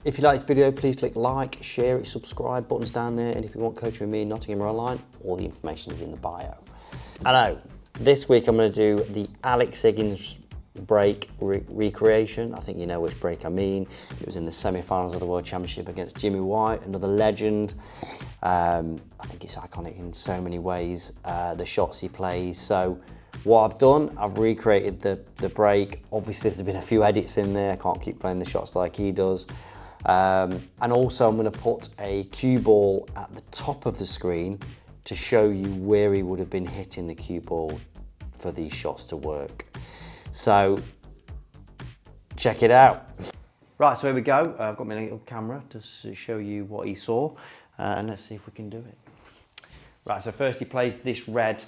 If you like this video, please click like, share it, subscribe, buttons down there. And if you want coaching with me in Nottingham or online, all the information is in the bio. I know, this week I'm going to do the Alex Higgins break recreation. I think you know which break I mean. It was in the semi-finals of the World Championship against Jimmy White, another legend. I think it's iconic in so many ways, the shots he plays. So what I've done, I've recreated the break. Obviously there's been a few edits in there. I can't keep playing the shots like he does. And also I'm going to put a cue ball at the top of the screen to show you where he would have been hitting the cue ball for these shots to work. So check it out. Right, so here we go. I've got my little camera to show you what he saw, and let's see if we can do it. Right, so first he plays this red.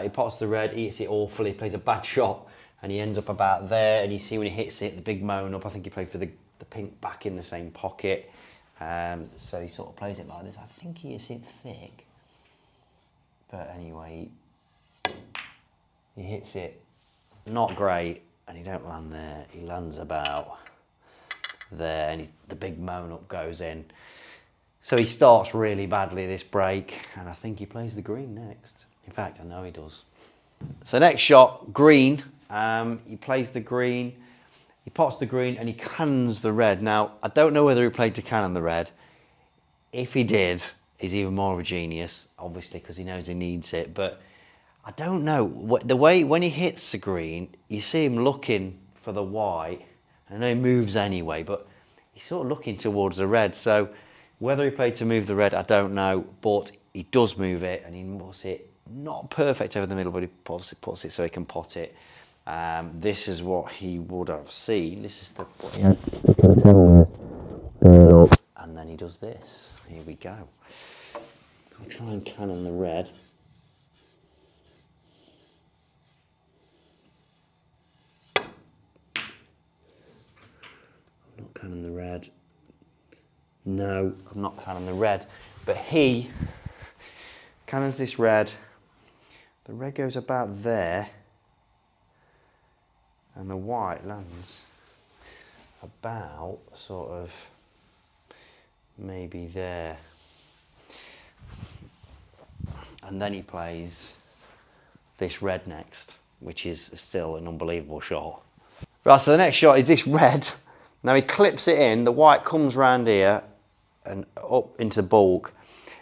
He pots the red, he hits it awfully, he plays a bad shot, and he ends up about there, and you see when he hits it, the big moan up. I think he played for the pink back in the same pocket. So he sort of plays it like this. I think he hits it thick. But anyway, he hits it not great, and he don't land there. He lands about there, and the big moan up goes in. So he starts really badly this break, and I think he plays the green next. In fact, I know he does. So next shot, green. He plays the green. He pots the green and he cannons the red. Now, I don't know whether he played to cannon the red. If he did, he's even more of a genius, obviously, because he knows he needs it. But I don't know. The way when he hits the green, you see him looking for the white. I know he moves anyway, but he's sort of looking towards the red. So whether he played to move the red, I don't know. But he does move it, and he puts it not perfect over the middle, but he puts it so he can pot it. This is what he would have seen. This is the and then he does this. Here we go. I'll try and cannon the red. I'm not cannon the red. No, I'm not cannon the red. But he cannons this red. The red goes about there. And the white lands about sort of maybe there. And then he plays this red next, which is still an unbelievable shot. Right, so the next shot is this red. Now he clips it in, the white comes round here and up into the bulk.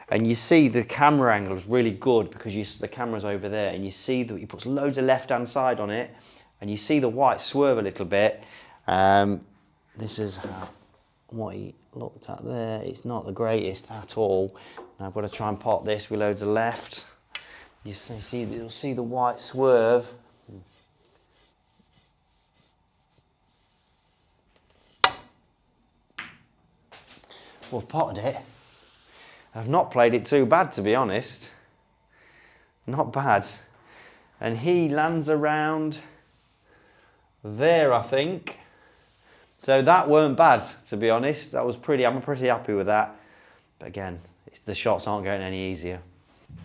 And you see the camera angle is really good because the camera's over there, and you see that he puts loads of left-hand side on it, and you see the white swerve a little bit. This is what he looked at there. It's not the greatest at all. Now I've got to try and pot this with loads of left. You'll see the white swerve. Well, I've potted it. I've not played it too bad, to be honest. Not bad. And he lands around there, I think. So that weren't bad, to be honest. I'm pretty happy with that. But again, the shots aren't going any easier.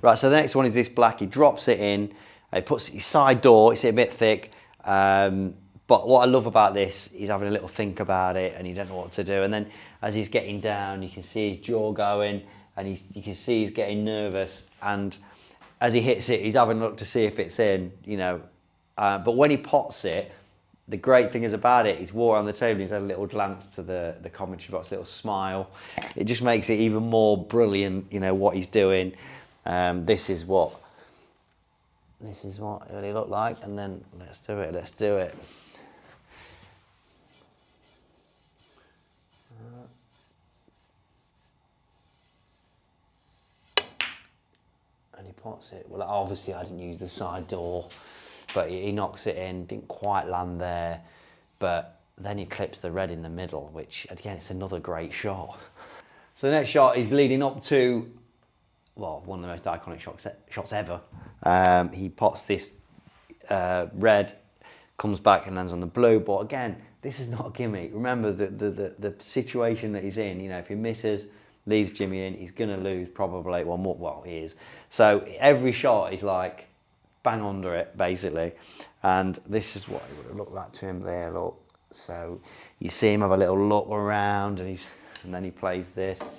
Right, so the next one is this black. He drops it in. He puts his side door. It's a bit thick. But what I love about this, he's having a little think about it, and he don't know what to do. And then as he's getting down, you can see his jaw going, and you can see he's getting nervous. And as he hits it, he's having a look to see if it's in, you know. But when he pots it, the great thing is about it, he's walked around the table, he's had a little glance to the commentary box, a little smile. It just makes it even more brilliant, you know, what he's doing. This is what it really looked like, and then let's do it. And he pots it. Well, obviously I didn't use the side door, but he knocks it in, didn't quite land there, but then he clips the red in the middle, which again, it's another great shot. So the next shot is leading up to, well, one of the most iconic shots ever. He pots this red, comes back and lands on the blue, but again, this is not a gimme. Remember the situation that he's in. You know, if he misses, leaves Jimmy in, he's gonna lose probably. Well, he is. So every shot is like bang under it, basically. And this is what it would have looked like to him there. Look, So you see him have a little look around, and then he plays this,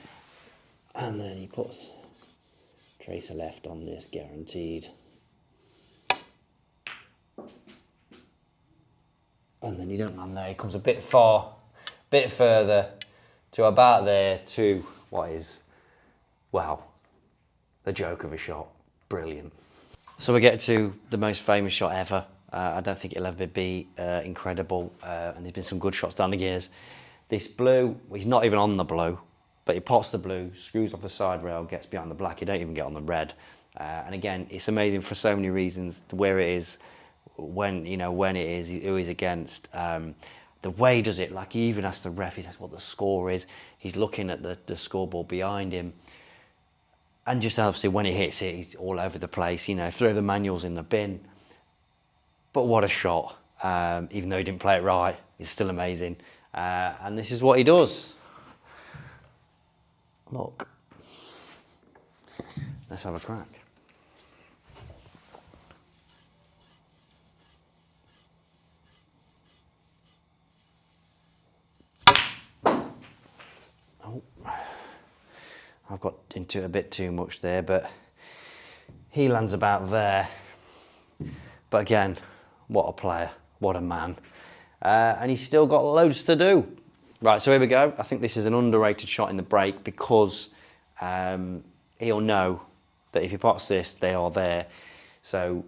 and then he puts tracer left on this, guaranteed. And then you don't land there. He comes a bit further to about there to what is, well, the joke of a shot. Brilliant. So we get to the most famous shot ever. I don't think it'll ever be incredible. And there's been some good shots down the years. This blue, he's not even on the blue, but he pots the blue, screws off the side rail, gets behind the black. He don't even get on the red. And again, it's amazing for so many reasons. Where it is, when it is, who he's against. The way he does it, like he even asks the ref, he says what the score is. He's looking at the scoreboard behind him. And just obviously when he hits it, he's all over the place, throw the manuals in the bin. But what a shot. Even though he didn't play it right, it's still amazing. And this is what he does. Look. Let's have a crack. Oh, I've got into it a bit too much there, but he lands about there. But again, what a player, what a man. And he's still got loads to do. Right, so here we go. I think this is an underrated shot in the break because he'll know that if he pots this, they are there. So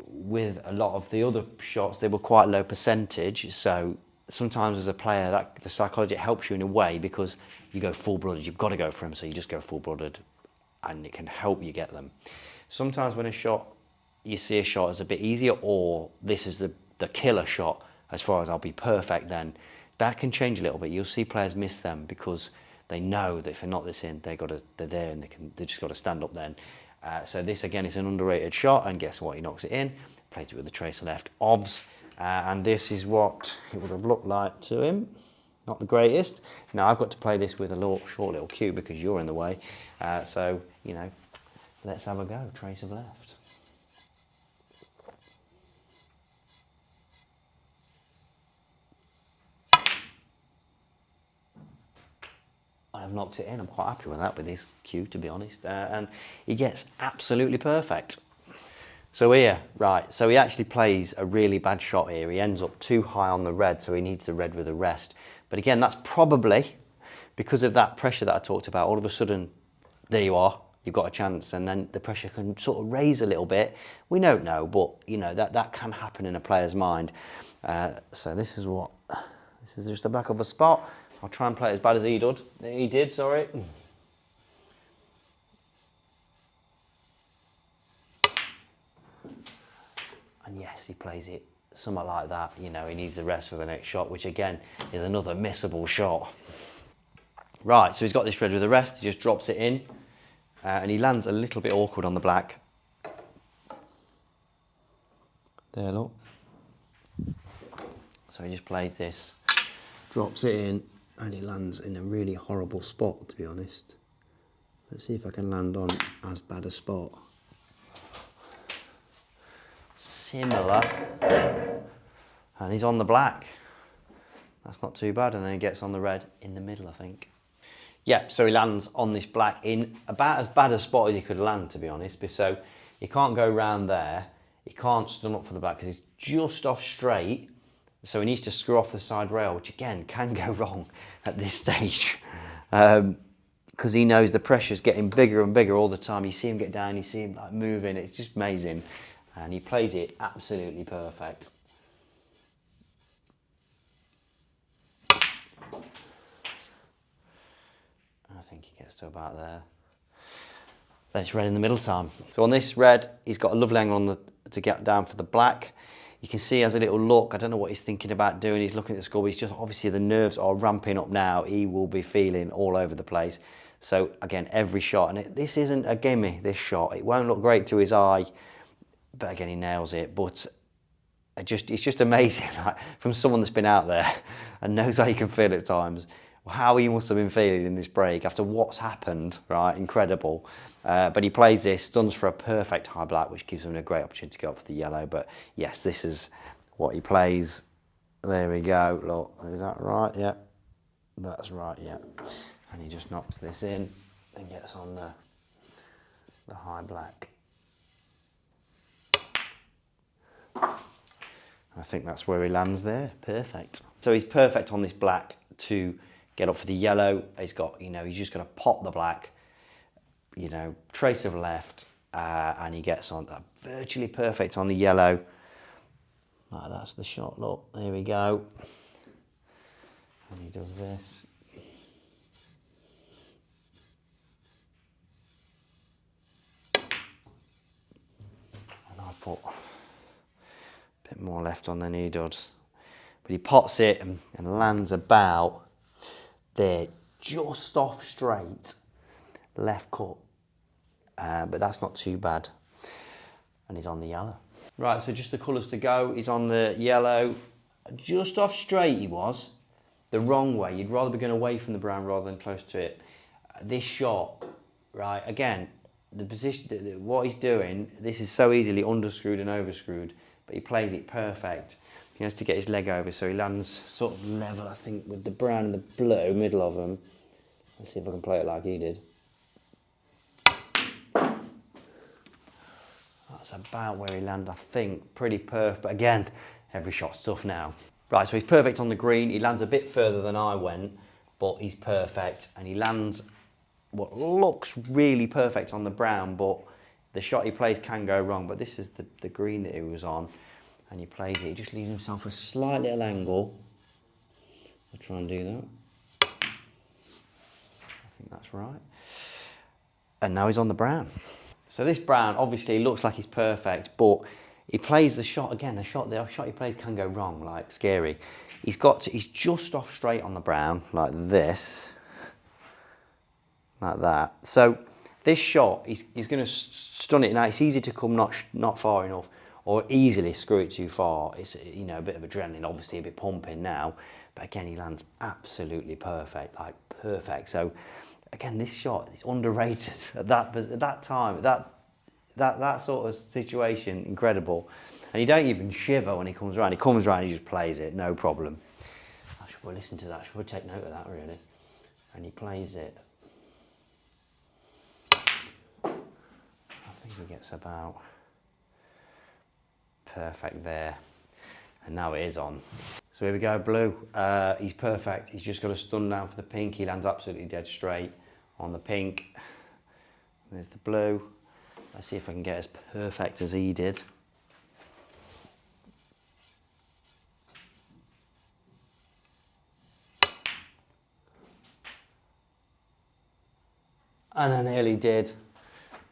with a lot of the other shots, they were quite low percentage. So sometimes as a player, that the psychology helps you in a way because you go full-blooded. You've got to go for him, so you just go full-blooded, and it can help you get them. Sometimes when you see a shot as a bit easier, or this is the killer shot, as far as I'll be perfect then, that can change a little bit. You'll see players miss them because they know that if they're not this in, they're there and they just got to stand up then. So this again is an underrated shot, and guess what? He knocks it in, plays it with the tracer left OVS, and this is what it would have looked like to him. Not the greatest. Now I've got to play this with a short little cue because you're in the way. So let's have a go. Tracer left. I've knocked it in. I'm quite happy with that, with this cue, to be honest. And he gets absolutely perfect. So here, right, so he actually plays a really bad shot here. He ends up too high on the red, so he needs the red with the rest. But again, that's probably because of that pressure that I talked about. All of a sudden, there you are, you've got a chance, and then the pressure can sort of raise a little bit. We don't know, but that can happen in a player's mind. So this is just the back of a spot. I'll try and play it as bad as he did. Sorry. And yes, he plays it somewhat like that. He needs the rest for the next shot, which again is another missable shot. Right, so he's got this red with the rest. He just drops it in, and he lands a little bit awkward on the black. There, look. So he just plays this, drops it in, and he lands in a really horrible spot, to be honest. Let's see if I can land on as bad a spot. Similar. And he's on the black. That's not too bad. And then he gets on the red in the middle, I think. Yeah, so he lands on this black in about as bad a spot as he could land, to be honest. So he can't go round there. He can't stun up for the black because he's just off straight. So he needs to screw off the side rail, which again can go wrong at this stage. Because he knows the pressure's getting bigger and bigger all the time. You see him get down, you see him like moving. It's just amazing. And he plays it absolutely perfect. I think he gets to about there. Then it's red in the middle time. So on this red, he's got a lovely angle to get down for the black. You can see he has a little look. I don't know what he's thinking about doing. He's looking at the score. He's just obviously the nerves are ramping up now. He will be feeling all over the place. So again, every shot, and this isn't a gimme, this shot. It won't look great to his eye, but again, he nails it. But it's just amazing, like, from someone that's been out there and knows how you can feel at times, how he must have been feeling in this break after what's happened, right? Incredible. But he plays this, stuns for a perfect high black, which gives him a great opportunity to go up for the yellow. But yes, this is what he plays. There we go, look, is that right? Yeah, that's right, yeah. And he just knocks this in and gets on the high black. I think that's where he lands there, perfect. So he's perfect on this black to get up for the yellow. He's got, you know, he's just gonna pop the black, you know, trace of left, and he gets on virtually perfect on the yellow. Like that's the shot, look, there we go. And he does this. And I put a bit more left on than he does. But he pots it and lands about there, just off straight, left cut. But that's not too bad. And he's on the yellow. Right, so just the colours to go. He's on the yellow. Just off straight he was. The wrong way. You'd rather be going away from the brown rather than close to it. This shot, right, again, the position, what he's doing, this is so easily underscrewed and overscrewed, but he plays it perfect. He has to get his leg over, so he lands sort of level, I think, with the brown and the blue, middle of them. Let's see if I can play it like he did. That's about where he landed, I think. Pretty perfect, but again, every shot's tough now. Right, so he's perfect on the green. He lands a bit further than I went, but he's perfect. And he lands what looks really perfect on the brown, but the shot he plays can go wrong. But this is the green that he was on, and he plays it. He just leaves himself a slight little angle. I'll try and do that. I think that's right. And now he's on the brown. So this brown obviously looks like he's perfect, but he plays the shot again. The shot he plays can go wrong, like scary. He's just off straight on the brown, like this, like that. So this shot, he's going to stun it. Now it's easy to come not far enough, or easily screw it too far. It's, you know, a bit of adrenaline, obviously a bit pumping now, but again he lands absolutely perfect, like perfect. So again, this shot is underrated at that time, that sort of situation, incredible. And you don't even shiver when he comes around. He comes around, he just plays it, no problem. I should listen to that, I should take note of that really. And he plays it. I think he gets about perfect there. And now it is on. So here we go, blue. He's perfect. He's just got a stun down for the pink. He lands absolutely dead straight on the pink. There's the blue. Let's see if I can get as perfect as he did. And I nearly did.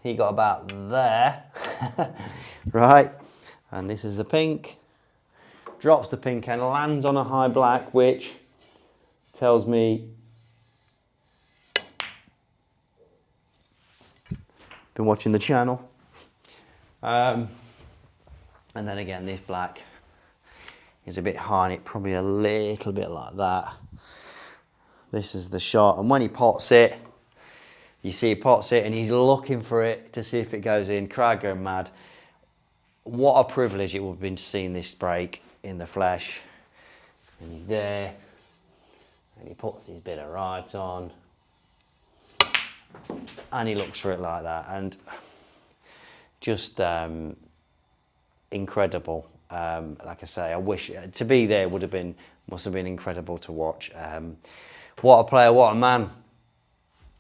He got about there, right? And this is the pink. Drops the pink and lands on a high black, which tells me been watching the channel. And then again, this black is a bit high, and it probably a little bit like that. This is the shot, and when he pots it, you see he pots it and he's looking for it to see if it goes in. Crowd go mad. What a privilege it would have been to see this break in the flesh. And he's there, and he puts his bit of right on, and he looks for it like that, and just incredible. Like I say, I wish to be there must have been incredible to watch. What a player, what a man.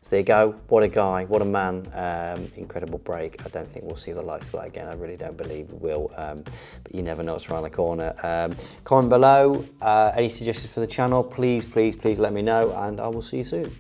So there you go, what a guy, what a man, incredible break. I don't think we'll see the likes of that again, I really don't believe we will, but you never know what's around the corner. Comment below, any suggestions for the channel, please let me know, and I will see you soon.